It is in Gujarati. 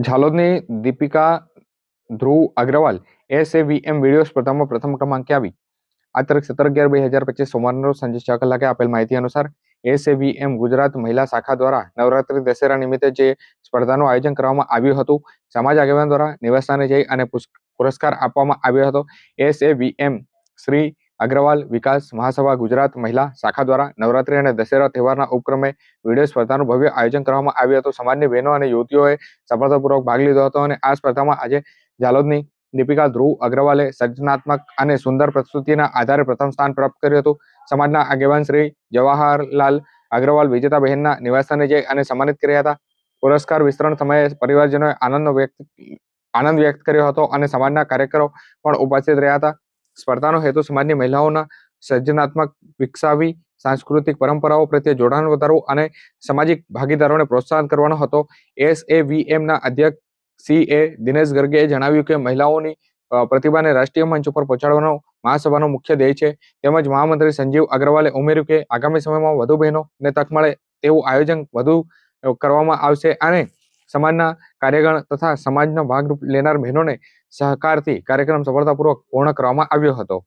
ઝાલોદની દીપિકા ધ્રુવ અગ્રવાલ એસએવીએમ વિડીયો સ્પર્ધામાં પ્રથમ ક્રમાંકે આવી। આ તારીખ 17/11/2025 સોમવારના રોજ સાંજે 6 કલાકે આપેલ માહિતી અનુસાર એસએવીએમ ગુજરાત મહિલા શાખા દ્વારા નવરાત્રી દશેરા નિમિત્તે જે સ્પર્ધાનું આયોજન કરવામાં આવ્યું હતું, સમાજ આગેવાન દ્વારા નિવાસસ્થાને જઈ અને પુરસ્કાર આપવામાં આવ્યો હતો। એસએવીએમ શ્રી અગ્રવાલ વિકાસ મહાસભા ગુજરાત મહિલા શાખા દ્વારા નવરાત્રી અને દશેરા તહેવારના ઉપક્રમે વિડીયો સ્પર્ધાનું ભવ્ય આયોજન કરવામાં આવ્યું હતું। સમાજની બહેનો અને યુવતીઓએ સફળતાપૂર્વક ભાગ લીધો હતો અને આ સ્પર્ધામાં આજે ઝાલોદની દીપિકા ધ્રુવ અગ્રવાલે સર્જનાત્મક અને સુંદર પ્રસ્તુતિના આધારે પ્રથમ સ્થાન પ્રાપ્ત કર્યું હતું। સમાજના આગેવાન શ્રી જવાહરલાલ અગ્રવાલ વિજેતા બહેનના નિવાસસ્થાને જઈ અને સન્માનિત કર્યા હતા। પુરસ્કાર વિતરણ સમયે પરિવારજનોએ આનંદ વ્યક્ત કર્યો હતો અને સમાજના કાર્યકરો પણ ઉપસ્થિત રહ્યા હતા। સ્પર્ધાનો હેતુ સમાજની મહિલાઓના સર્જનાત્મક વિકસાવી, સાંસ્કૃતિક પરંપરાઓ પ્રત્યે જોડાણ વધારવું અને સામાજિક ભાગીદારોને પ્રોત્સાહન કરવાનો હતો। એસએવીએમના અધ્યક્ષ CA દિનેશ ગર્ગે જણાવ્યું કે મહિલાઓની પ્રતિભાને રાષ્ટ્રીય મંચ ઉપર પહોંચાડવાનો મહાસભાનો મુખ્ય ધ્યેય છે। તેમજ મહામંત્રી સંજીવ અગ્રવાલે ઉમેર્યું કે આગામી સમયમાં વધુ બહેનોને તક મળે તેવું આયોજન વધુ કરવામાં આવશે અને સમાજના કાર્યગણ તથા સમાજનો ભાગ લેનાર બહેનોને સહકારથી કાર્યક્રમ સફળતાપૂર્વક પૂર્ણ કરવામાં આવ્યો હતો।